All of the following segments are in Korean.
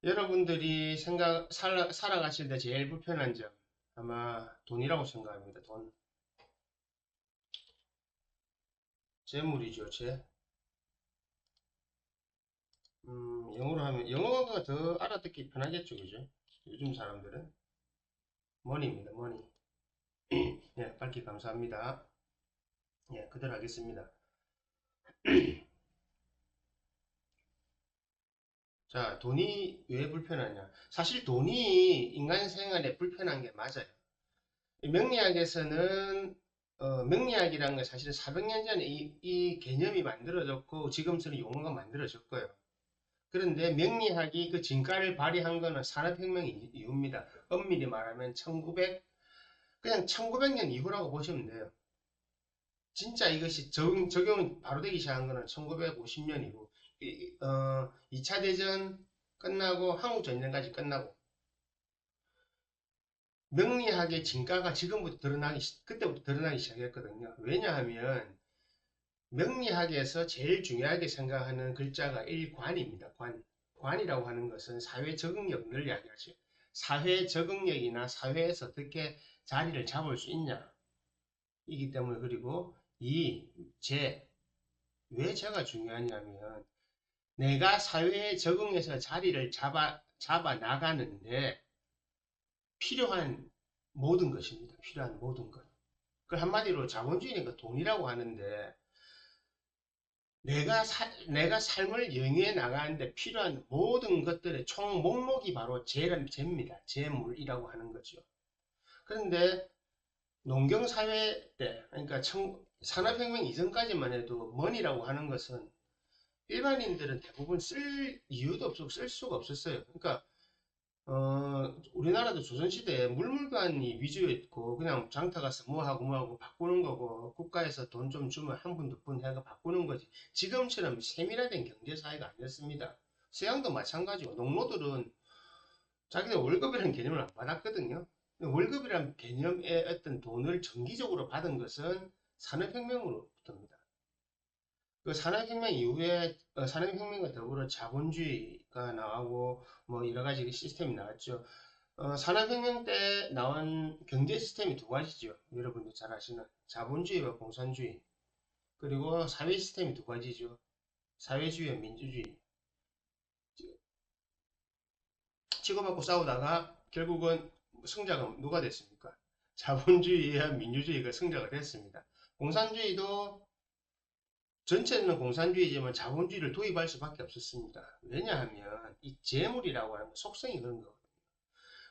여러분들이 살아가실 때 제일 불편한 점, 아마 돈이라고 생각합니다. 돈. 재물이죠, 재. 영어로 하면, 영어가 더 알아듣기 편하겠죠, 그죠? 요즘 사람들은. 머니입니다, 머니. 예, 밝히 감사합니다. 예, 그대로 하겠습니다. 자, 돈이 왜 불편하냐? 사실 돈이 인간 생활에 불편한 게 맞아요. 명리학에서는 명리학이라는 건 사실은 400년 전에 이 개념이 만들어졌고 지금처럼 용어가 만들어졌고요. 그런데 명리학이 그 진가를 발휘한 거는 산업혁명 이후입니다. 엄밀히 말하면 1900, 그냥 1900년 이후라고 보시면 돼요. 진짜 이것이 적용이 바로 되기 시작한 거는 1950년 이후. 2차 대전 끝나고 한국전쟁까지 끝나고 명리학의 진가가 그때부터 드러나기 시작했거든요. 왜냐하면 명리학에서 제일 중요하게 생각하는 글자가 일관입니다. 관. 관이라고 하는 것은 사회 적응력을 이야기하죠. 사회 적응력이나 사회에서 어떻게 자리를 잡을 수 있냐. 이기 때문에 그리고 왜 제가 중요하냐면 내가 사회에 적응해서 자리를 잡아 나가는데 필요한 모든 것입니다. 필요한 모든 것. 그 한마디로 자본주의니까 돈이라고 하는데 내가 삶을 영위해 나가는데 필요한 모든 것들의 총 목록이 바로 재입니다. 재물이라고 하는 거죠. 그런데 농경사회 때, 그러니까 산업혁명 이전까지만 해도 머니라고 하는 것은 일반인들은 대부분 쓸 이유도 없고 쓸 수가 없었어요. 그러니까 우리나라도 조선시대에 물물관이 위주였고, 그냥 장터 가서 뭐 하고 바꾸는 거고, 국가에서 돈 좀 주면 한 푼, 두 푼 해가 바꾸는 거지. 지금처럼 세밀화된 경제사회가 아니었습니다. 서양도 마찬가지고, 농노들은 자기들 월급이라는 개념을 안 받았거든요. 월급이라는 개념의 어떤 돈을 정기적으로 받은 것은 산업혁명으로부터입니다. 그 산업혁명 이후에 산업혁명과 더불어 자본주의가 나오고 뭐 여러 가지 시스템이 나왔죠. 산업혁명 때 나온 경제 시스템이 두 가지죠. 여러분도 잘 아시는 자본주의와 공산주의. 그리고 사회 시스템이 두 가지죠. 사회주의와 민주주의. 치고받고 싸우다가 결국은 승자가 누가 됐습니까? 자본주의와 민주주의가 승자가 됐습니다. 공산주의도 전체는 공산주의지만 자본주의를 도입할 수밖에 없었습니다. 왜냐하면 이 재물이라고 하는 속성이 그런 거거든요.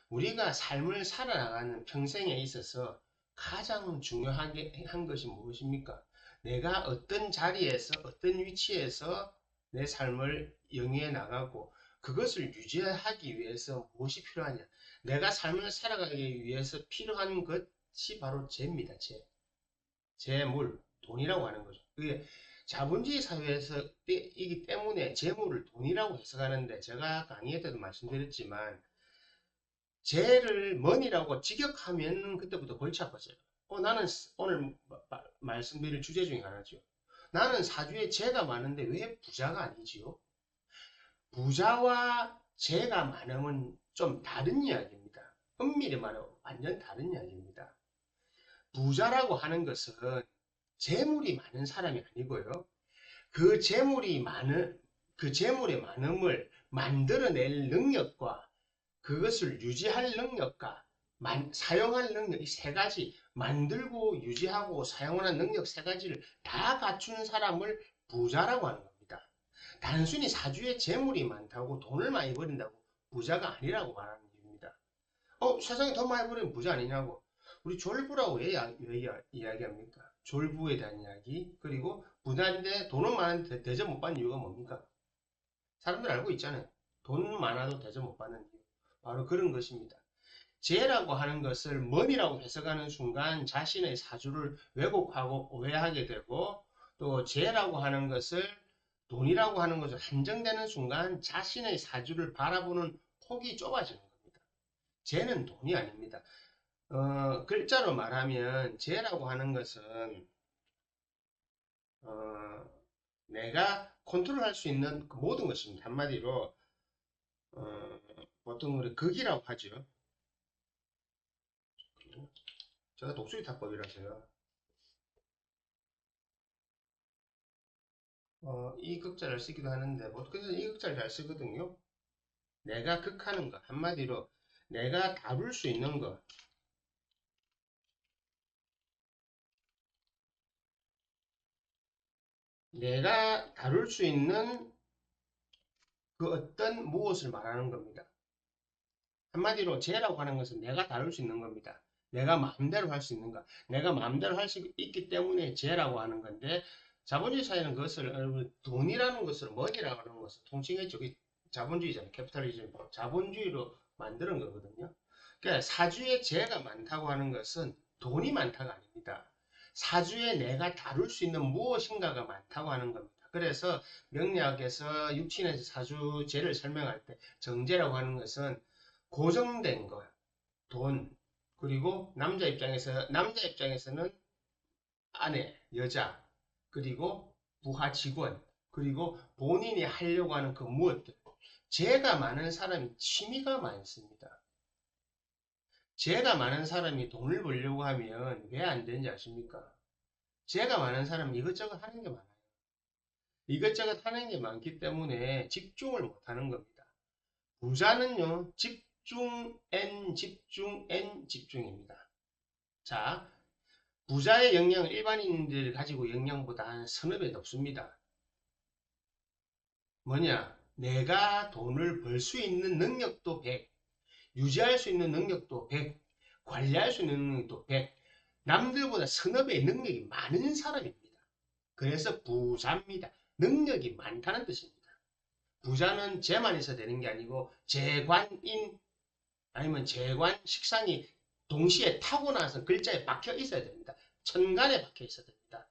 우리가 삶을 살아나가는 평생에 있어서 가장 중요하게 한 것이 무엇입니까? 내가 어떤 자리에서 어떤 위치에서 내 삶을 영위해 나가고 그것을 유지하기 위해서 무엇이 필요하냐? 내가 삶을 살아가기 위해서 필요한 것이 바로 재입니다. 재물, 돈이라고 하는 거죠. 그게 자본주의 사회에서이기 때문에 재물을 돈이라고 해석하는데 제가 강의 때도 말씀드렸지만 재를 머니라고 직역하면 그때부터 골치 아파져요. 나는 오늘 말씀드릴 주제 중에 하나죠. 나는 사주에 재가 많은데 왜 부자가 아니지요? 부자와 재가 많으면 좀 다른 이야기입니다. 엄밀히 말하면 완전 다른 이야기입니다. 부자라고 하는 것은 재물이 많은 사람이 아니고요. 그 재물이 많은 그 재물의 많음을 만들어낼 능력과 그것을 유지할 능력과 사용할 능력 이 세 가지 만들고 유지하고 사용하는 능력 세 가지를 다 갖춘 사람을 부자라고 하는 겁니다. 단순히 사주에 재물이 많다고 돈을 많이 버린다고 부자가 아니라고 말하는 겁니다. 세상에 돈 많이 버리면 부자 아니냐고. 우리 졸부라고 왜 이야기합니까? 졸부에 대한 이야기. 그리고 부자인데 돈은 많은데 대접 못 받는 이유가 뭡니까? 사람들 알고 있잖아요. 돈 많아도 대접 못 받는 이유. 바로 그런 것입니다. 재라고 하는 것을 머니라고 해석하는 순간 자신의 사주를 왜곡하고 오해하게 되고 또 재라고 하는 것을 돈이라고 하는 것을 한정되는 순간 자신의 사주를 바라보는 폭이 좁아지는 겁니다. 재는 돈이 아닙니다. 글자로 말하면 재라고 하는 것은 어, 내가 컨트롤할 수 있는 그 모든 것입니다. 한마디로 보통 우리 극이라고 하죠. 제가 독수리타법이라서요. 이 극자를 쓰기도 하는데 보통 이 극자를 잘 쓰거든요. 내가 극하는 것, 한마디로 내가 다룰 수 있는 것, 내가 다룰 수 있는 그 어떤 무엇을 말하는 겁니다. 한마디로 죄라고 하는 것은 내가 다룰 수 있는 겁니다. 내가 마음대로 할 수 있는 것, 내가 마음대로 할 수 있기 때문에 죄라고 하는 건데, 자본주의 사회는 그것을 돈이라는 것을 머니라고 하는 것을 통칭했죠. 자본주의잖아요. 캐피탈리즘, 자본주의로 만드는 거거든요. 그러니까 사주에 죄가 많다고 하는 것은 돈이 많다가 아닙니다. 사주에 내가 다룰 수 있는 무엇인가가 많다고 하는 겁니다. 그래서 명리학에서 육친에서 사주 죄를 설명할 때 정죄라고 하는 것은 고정된 것, 돈, 그리고 남자 입장에서는 아내, 여자, 그리고 부하 직원, 그리고 본인이 하려고 하는 그 무엇들. 죄가 많은 사람이 취미가 많습니다. 죄가 많은 사람이 돈을 벌려고 하면 왜 안 되는지 아십니까? 죄가 많은 사람은 이것저것 하는 게 많아요. 이것저것 하는 게 많기 때문에 집중을 못 하는 겁니다. 부자는요, 집중입니다. 자, 부자의 영향은 일반인들이 가지고 영향보다 한 서너 배 높습니다. 뭐냐? 내가 돈을 벌 수 있는 능력도 100, 유지할 수 있는 능력도 100, 관리할 수 있는 능력도 100, 남들보다 서너 배의 능력이 많은 사람입니다. 그래서 부자입니다. 능력이 많다는 뜻입니다. 부자는 재만 있어야 되는 게 아니고 재관인 아니면 재관, 식상이 동시에 타고나서 글자에 박혀 있어야 됩니다. 천간에 박혀 있어야 됩니다.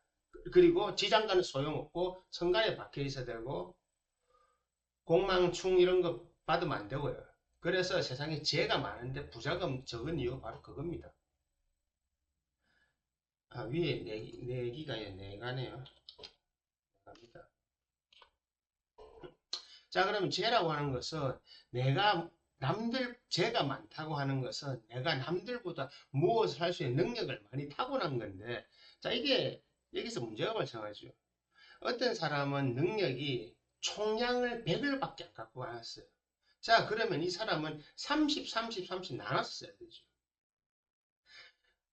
그리고 지장간은 소용없고 천간에 박혀 있어야 되고 공망충 이런 거 받으면 안 되고요. 그래서 세상에 재가 많은데 부자가 적은 이유가 바로 그겁니다. 위에 내기가 내가네요. 갑니다. 자, 그러면 재라고 하는 것은 재가 많다고 하는 것은 내가 남들보다 무엇을 할 수 있는 능력을 많이 타고난 건데, 자, 여기서 문제가 발생하죠. 어떤 사람은 능력이 총량을 100을 밖에 안 갖고 왔어요. 자, 그러면 이 사람은 30, 30, 30 나눠서 써야 되죠.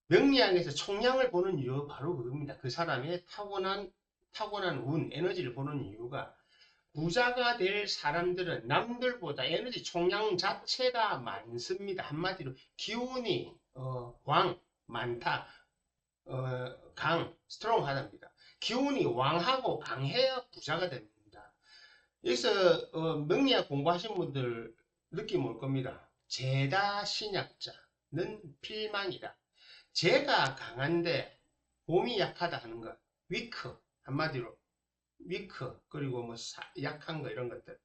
명리학에서 총량을 보는 이유가 바로 그겁니다. 그 사람의 타고난 운, 에너지를 보는 이유가 부자가 될 사람들은 남들보다 에너지 총량 자체가 많습니다. 한마디로 기운이 많다, 스트롱하답니다. 기운이 왕하고 강해야 부자가 됩니다. 여기서 명리학 공부하신 분들 느낌 올 겁니다. 제다 신약자는 필망이다. 제가 강한데 몸이 약하다 하는 것, 위크 한마디로 위크 그리고 뭐 약한 거 이런 것들.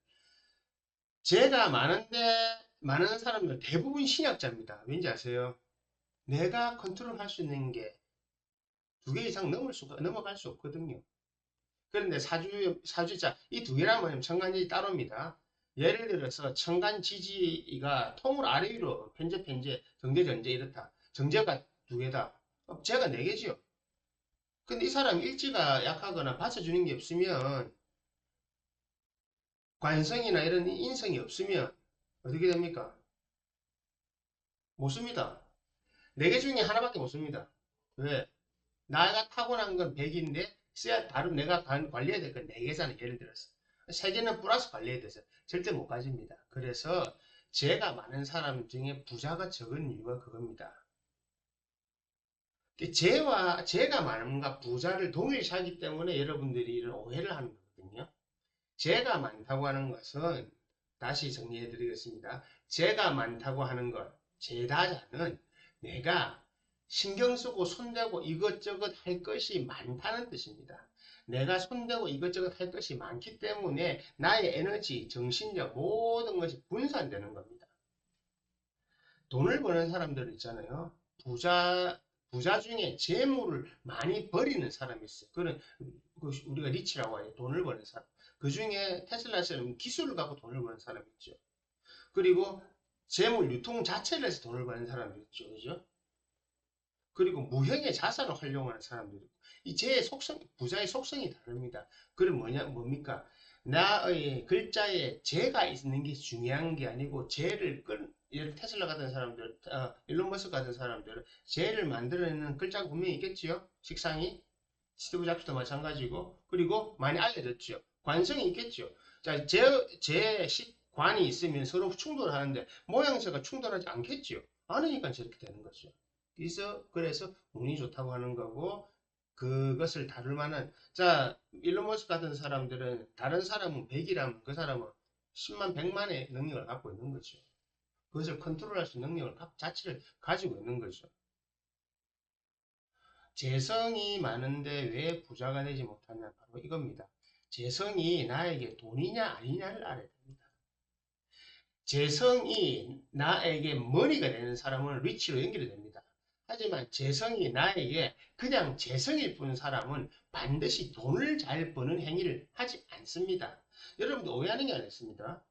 제가 많은 사람들 대부분 신약자입니다. 왠지 아세요? 내가 컨트롤할 수 있는 게 두 개 이상 넘어갈 수 없거든요. 그런데 사주자 이 두 개라면 천간지지 따로입니다. 예를 들어서 천간지지가 통으로 아래 위로 편제 정제 전제 이렇다. 정제가 두 개다. 제가 네 개지요. 근데 이 사람 일지가 약하거나 받쳐주는 게 없으면 관성이나 이런 인성이 없으면 어떻게 됩니까? 못 씁니다. 네 개 중에 하나밖에 못 씁니다. 왜? 나가 타고난 건 100인데 다른 내가 관리해야 될 건 4개잖아요. 예를 들어서. 세 개는 플러스 관리해야 돼서 절대 못 가집니다. 그래서 죄가 많은 사람 중에 부자가 적은 이유가 그겁니다. 죄가 많은가 부자를 동일시하기 때문에 여러분들이 이런 오해를 하는 거거든요. 죄가 많다고 하는 것은 다시 정리해 드리겠습니다. 죄가 많다고 하는 것, 죄다자는 내가 신경 쓰고 손대고 이것저것 할 것이 많다는 뜻입니다. 내가 손대고 이것저것 할 것이 많기 때문에 나의 에너지, 정신력 모든 것이 분산되는 겁니다. 돈을 버는 사람들 있잖아요. 부자 중에 재물을 많이 버리는 사람이 있어요. 그런 우리가 리치라고 해요. 돈을 버는 사람. 그 중에 테슬라처럼 기술을 갖고 돈을 버는 사람이 있죠. 그리고 재물 유통 자체를 해서 돈을 버는 사람도 있죠. 그죠? 그리고 무형의 자산을 활용하는 사람들이 있고, 이 재의 속성, 부자의 속성이 다릅니다. 그럼 뭡니까? 나의 글자에 재가 있는 게 중요한 게 아니고, 재를 예를 테슬라 같은 사람들, 일론 머스크 같은 사람들은 재를 만들어내는 글자가 분명히 있겠지요? 식상이. 스티브 잡스도 마찬가지고, 그리고 많이 알려졌죠. 관성이 있겠죠. 자, 관이 있으면 서로 충돌하는데, 모양새가 충돌하지 않겠죠. 않으니까 저렇게 되는 거죠. 그래서 운이 좋다고 하는 거고, 그것을 다룰 만한, 자, 일론 머스크 같은 사람들은 다른 사람은 100이라면 그 사람은 10만, 100만의 능력을 갖고 있는 거죠. 그것을 컨트롤할 수 있는 능력을 자체를 가지고 있는 거죠. 재성이 많은데 왜 부자가 되지 못하냐? 바로 이겁니다. 재성이 나에게 돈이냐 아니냐를 알아야 됩니다. 재성이 나에게 머니가 되는 사람은 리치로 연결이 됩니다. 하지만 재성이 나에게 그냥 재성일 뿐 사람은 반드시 돈을 잘 버는 행위를 하지 않습니다. 여러분도 오해하는 게 아니었습니다.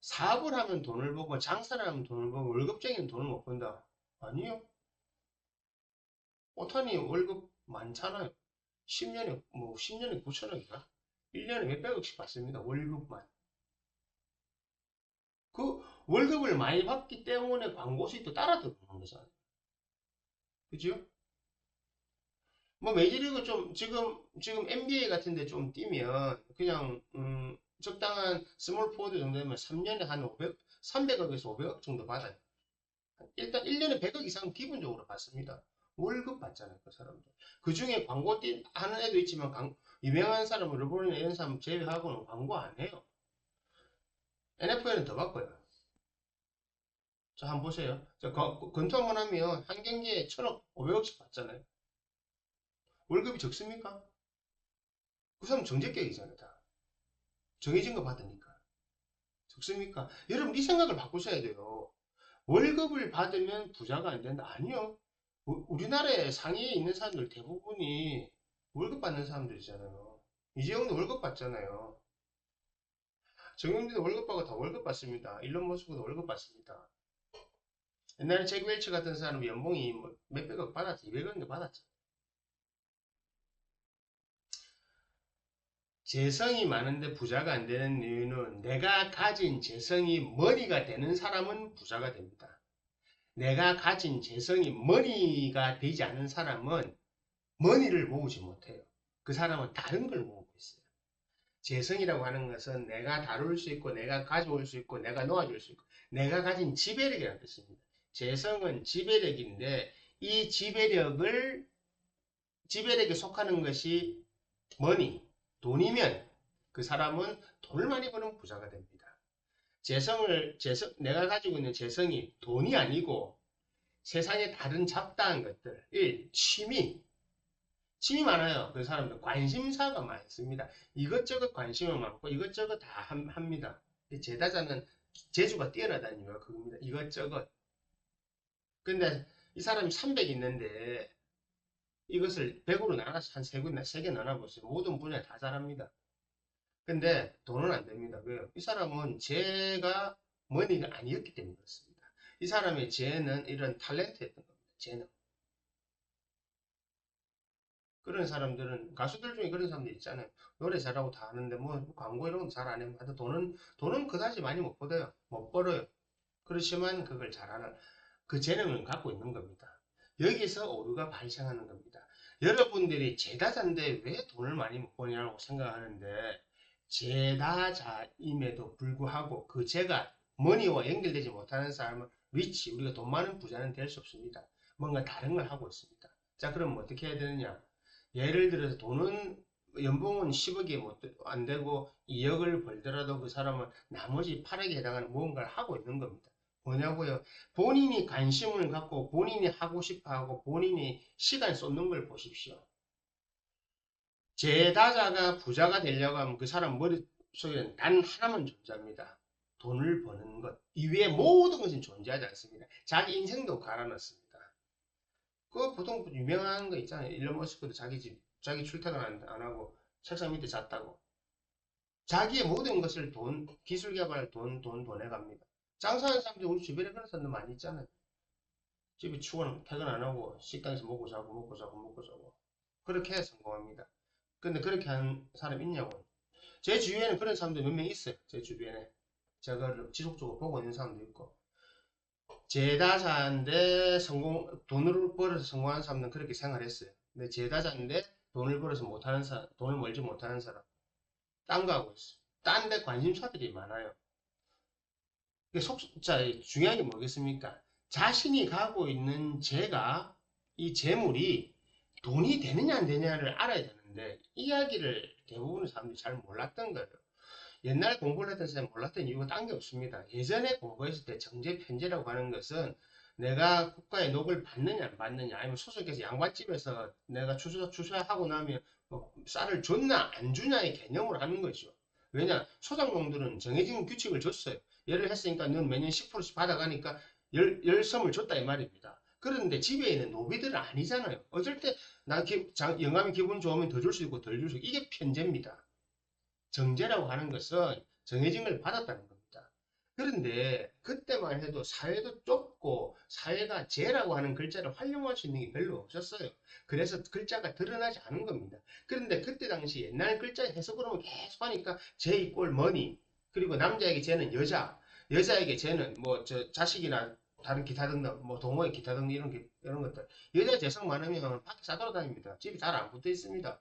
사업을 하면 돈을 벌고 장사를 하면 돈을 벌고 월급쟁이는 돈을 못 번다. 아니요. 오타니 월급 많잖아요. 10년에 9천억인가? 1년에 몇백억씩 받습니다. 월급만. 그 월급을 많이 받기 때문에 광고 수익도 따라 들어오는 거잖아요. 그죠? 뭐 메이저리그 좀 지금 NBA 같은 데 좀 뛰면 그냥 적당한 스몰 포워드 정도 되면 3년에 한 300억에서 500억 정도 받아요. 일단 1년에 100억 이상 기본적으로 받습니다. 월급 받잖아요, 그 사람들. 그 중에 광고 하는 애도 있지만 유명한 사람, 르브론이나 이런 사람 제외하고는 광고 안 해요. NFL은 더 바꿔요. 자, 한번 보세요. 검토 한번 하면 한 경기에 1,000억, 500억씩 받잖아요. 월급이 적습니까? 그 사람 정제격이잖아요, 다. 정해진 거 받으니까. 적습니까? 여러분, 이 생각을 바꾸셔야 돼요. 월급을 받으면 부자가 안 된다. 아니요. 우리나라에 상위에 있는 사람들 대부분이 월급 받는 사람들이잖아요. 이재용도 월급 받잖아요. 정영진도 월급 받고 다 월급 받습니다. 일론 머스크도 월급 받습니다. 옛날에 잭 웰치 같은 사람 연봉이 뭐 몇백억 받았지, 200억인데 받았지. 재성이 많은데 부자가 안 되는 이유는 내가 가진 재성이 머니가 되는 사람은 부자가 됩니다. 내가 가진 재성이 머니가 되지 않은 사람은 머니를 모으지 못해요. 그 사람은 다른 걸 모으고 있어요. 재성이라고 하는 것은 내가 다룰 수 있고 내가 가져올 수 있고 내가 놓아줄 수 있고 내가 가진 지배력이라는 뜻입니다. 재성은 지배력인데 이 지배력에 속하는 것이 머니, 돈이면 그 사람은 돈을 많이 버는 부자가 됩니다. 내가 가지고 있는 재성이 돈이 아니고 세상의 다른 잡다한 것들, 취미 많아요. 그 사람들 관심사가 많습니다. 이것저것 관심이 많고 이것저것 다 합니다. 제다자는 재주가 뛰어나다는 이유가 그겁니다. 이것저것. 근데 이 사람이 300 있는데 이것을 100으로 나눠서 한 세 개 나눠보세요. 모든 분야에 다 잘합니다. 근데 돈은 안 됩니다. 왜요? 이 사람은 재가 머니가 아니었기 때문에 그렇습니다. 이 사람의 재는 이런 탤런트였던 겁니다. 재능. 그런 사람들은 가수들 중에 그런 사람들 있잖아요. 노래 잘하고 다 하는데 뭐 광고 이런 거 잘 안 해요. 하여튼 돈은 그다지 많이 못 벌어요. 못 벌어요. 그렇지만 그걸 잘하는 그 재능을 갖고 있는 겁니다. 여기서 오류가 발생하는 겁니다. 여러분들이 재다자인데 왜 돈을 많이 못 버냐고 생각하는데 재다자임에도 불구하고 그 재가 머니와 연결되지 못하는 사람은 우리가 돈 많은 부자는 될 수 없습니다. 뭔가 다른 걸 하고 있습니다. 자, 그럼 어떻게 해야 되느냐? 예를 들어서 연봉은 10억이 안 되고 2억을 벌더라도 그 사람은 나머지 8억에 해당하는 무언가를 하고 있는 겁니다. 뭐냐고요? 본인이 관심을 갖고 본인이 하고 싶어 하고 본인이 시간 쏟는 걸 보십시오. 재다자가 부자가 되려고 하면 그 사람 머릿속에는 단 하나만 존재합니다. 돈을 버는 것. 이외에 모든 것은 존재하지 않습니다. 자기 인생도 갈아넣습니다. 그 보통 유명한 거 있잖아요. 일론 머스크도 자기 출퇴근 안 하고 책상 밑에 잤다고. 자기의 모든 것을 기술 개발 돈에 갑니다. 장사하는 사람들 우리 주변에 그런 사람들 많이 있잖아요. 집에 퇴근 안 하고 식당에서 먹고 자고 먹고 자고 먹고 자고 그렇게 해야 성공합니다. 근데 그렇게 하는 사람 있냐고. 제 주위에는 그런 사람들 몇 명 있어요. 제 주변에 제가 지속적으로 보고 있는 사람도 있고 제다자인데 돈을 벌어서 성공하는 사람들은 그렇게 생활했어요. 근데 제다자인데 돈을 벌어서 못하는 사람, 돈을 벌지 못하는 사람, 딴 거 하고 있어요. 딴 데 관심사들이 많아요. 자, 중요한 게 뭐겠습니까? 자신이 가고 있는 이 재물이 돈이 되느냐 안 되느냐를 알아야 되는데, 이야기를 대부분의 사람들이 잘 몰랐던 거예요. 옛날 공부를 했던 사람이 몰랐던 이유가 딴 게 없습니다. 예전에 공부했을 때 정제편제라고 하는 것은 내가 국가의 녹을 받느냐 안 받느냐 아니면 소속해서 양반집에서 내가 추수하고 나면 뭐 쌀을 줬나 안 주냐의 개념으로 하는 거죠. 왜냐 소작농들은 정해진 규칙을 줬어요. 예를 했으니까 넌 매년 10%씩 받아가니까 열섬을 줬다 이 말입니다. 그런데 집에 있는 노비들은 아니잖아요. 어쩔 때 나 영감이 기분 좋으면 더 줄 수 있고 덜 줄 수 있고 이게 편제입니다. 정제라고 하는 것은 정해진 걸 받았다는 겁니다. 그런데 그때만 해도 사회도 좁고 사회가 제라고 하는 글자를 활용할 수 있는 게 별로 없었어요. 그래서 글자가 드러나지 않은 겁니다. 그런데 그때 당시 옛날 글자 해석으로만 계속 하니까 제 이꼴 머니 그리고 남자에게 쟤는 여자에게 쟤는 뭐 저 자식이나 다른 기타 등등 뭐 동호회 기타 등등 이런 것들 여자 재성 많으면 밖에 싸돌아다닙니다. 집이 잘 안 붙어 있습니다.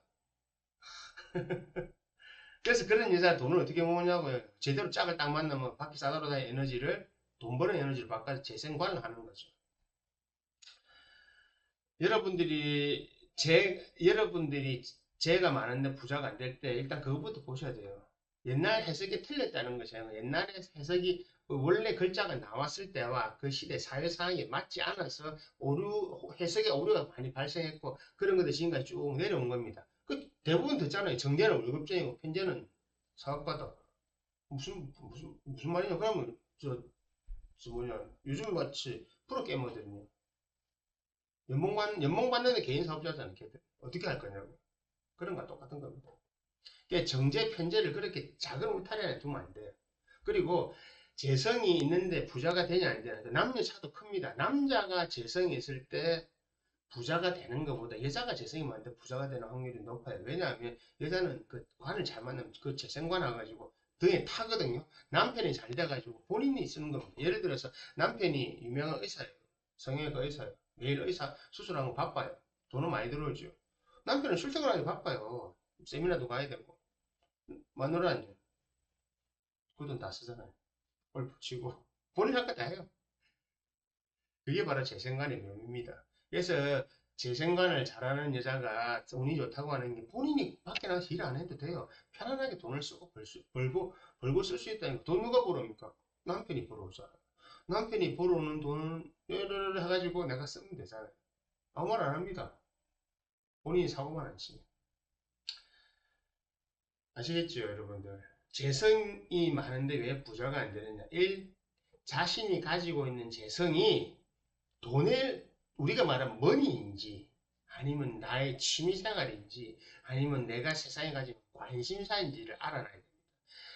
그래서 그런 여자 돈을 어떻게 모으냐고요. 제대로 짝을 딱 만나면 밖에 싸돌아다니는 에너지를 돈 버는 에너지를 바꿔서 재생관을 하는 거죠. 여러분들이 재가 많은데 부자가 안 될 때 일단 그것부터 보셔야 돼요. 옛날 해석이 틀렸다는 것이에요. 옛날에 해석이 원래 글자가 나왔을 때와 그 시대 사회 상황에 맞지 않아서 해석의 오류가 많이 발생했고 그런 것들이 지금까지 쭉 내려온 겁니다. 그 대부분 듣잖아요. 정제는 월급쟁이고 편제는 사업가다. 무슨 말이냐? 그러면 저 뭐냐? 요즘 마치 프로게이머들은요. 연봉 받는 개인 사업자잖아요. 걔들. 어떻게 할 거냐고. 그런 거랑 똑같은 겁니다. 그러니까 정제, 편제를 그렇게 작은 울타리 안에 두면 안 돼요. 그리고 재성이 있는데 부자가 되냐 안 되냐. 남녀 차도 큽니다. 남자가 재성이 있을 때 부자가 되는 것보다 여자가 재성이 많은데 부자가 되는 확률이 높아요. 왜냐하면 여자는 그 관을 잘 만나면 그 재생관 와가지고 등에 타거든요. 남편이 잘 돼가지고 본인이 쓰는 겁니다. 예를 들어서 남편이 유명한 의사예요. 성형외과 의사예요. 매일 의사 수술하는 거 바빠요. 돈은 많이 들어오죠. 남편은 출퇴근하기 바빠요. 세미나도 가야 되고. 마누라는요. 그 돈 다 쓰잖아요. 골프 치고. 본인 할 거 다 해요. 그게 바로 재생관의 묘미입니다. 그래서 재생관을 잘하는 여자가 운이 좋다고 하는 게 본인이 밖에 나가서 일 안 해도 돼요. 편안하게 돈을 쓰고 벌고 쓸 수 있다는 거. 돈 누가 벌어옵니까? 남편이 벌어오잖아요. 남편이 벌어오는 돈을 해가지고 내가 쓰면 되잖아요. 아무 말 안 합니다. 본인이 사고만 안 치면. 아시겠죠, 여러분들? 재성이 많은데 왜 부자가 안 되느냐? 1. 자신이 가지고 있는 재성이 돈을 우리가 말하는 머니인지 아니면 나의 취미생활인지 아니면 내가 세상에 가진 관심사인지를 알아놔야 됩니다.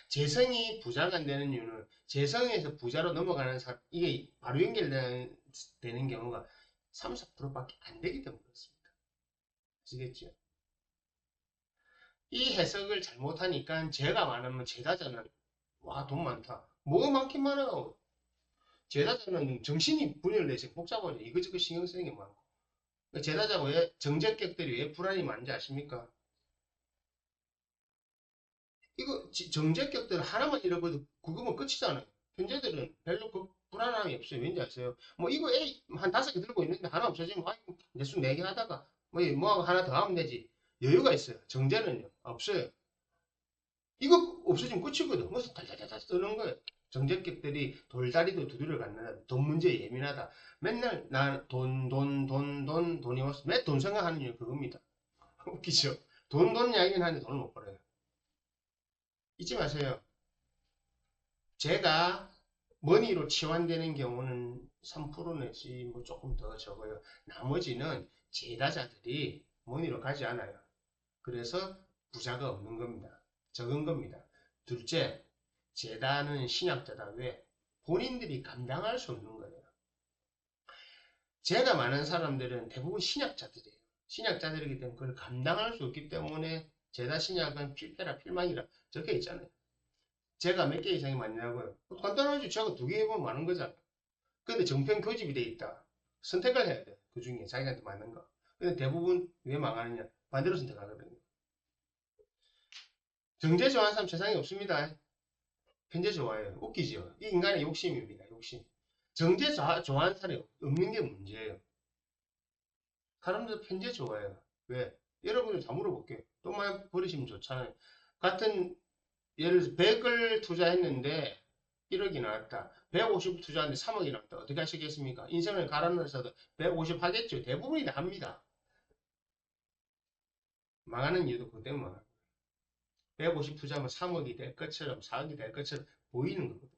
재성이 부자가 안 되는 이유는 재성에서 부자로 넘어가는 사람 이게 바로 연결되는 경우가 3, 4%밖에 안 되기 때문에 그렇습니다. 아시겠죠? 이 해석을 잘못하니까 제가 많으면 제자자는 와 돈 많다. 뭐가 많긴 많아요. 제자자는 정신이 분열돼서 복잡하죠. 이것저것 신경 쓰는 게 많고. 제자자고 왜 정제격들이 왜 불안이 많은지 아십니까? 이거 정제격들 하나만 잃어버려도 그거면 끝이잖아요. 현재들은 별로 그 불안함이 없어요. 왠지 아세요? 뭐 이거 한 5개 들고 있는데 하나 없어지면 아이고 내수 4개 하다가 뭐 하나 더 하면 되지. 여유가 있어요. 정제는요. 없어요. 이거 없어지면 끝이거든. 그래서 달달달달 쓰는 거예요. 정제격들이 돌다리도 두드려 갖는다. 돈 문제에 예민하다. 맨날 나 돈이 왔어. 매 돈 생각하는 이유 그겁니다. 웃기죠? 돈 이야기는 하는데 돈을 못 벌어요. 잊지 마세요. 제가 머니로 치환되는 경우는 3% 내지 뭐 조금 더 적어요. 나머지는 제다자들이 머니로 가지 않아요. 그래서 부자가 없는 겁니다. 적은 겁니다. 둘째, 제다는 신약자다. 왜? 본인들이 감당할 수 없는 거예요. 죄가 많은 사람들은 대부분 신약자들이에요. 신약자들이기 때문에 그걸 감당할 수 없기 때문에 죄다 신약은 필패라 필망이라 적혀 있잖아요. 죄가 몇 개 이상이 많냐고요? 간단하죠. 죄가 2개 해보면 많은 거잖아요. 근데 정편 교집이 돼 있다. 선택을 해야 돼. 그 중에 자기한테 맞는 거. 근데 대부분 왜 망하느냐? 반대로 선택하거든요. 정제 좋아하는 사람 세상에 없습니다. 편제 좋아해요. 웃기죠? 이 인간의 욕심입니다. 욕심. 정제 좋아하는 사람이 없는 게 문제예요. 사람들 편제 좋아해요. 왜? 여러분들 다 물어볼게요. 똥만 버리시면 좋잖아요. 같은 예를 들어서 100을 투자했는데 1억이 나왔다. 150 투자했는데 3억이 나왔다. 어떻게 하시겠습니까? 인생을 갈아넣어서도 150 하겠죠. 대부분이 다 합니다. 망하는 이유도 그것 때문에 150 투자하면 3억이 될 것처럼 4억이 될 것처럼 보이는 거거든요.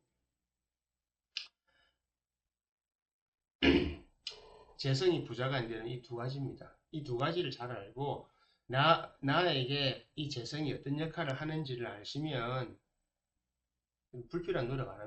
재성이 부자가 안 되는 이 2가지입니다. 이 2가지를 잘 알고 나에게 이 재성이 어떤 역할을 하는지를 아시면 불필요한 노력 안 합니다.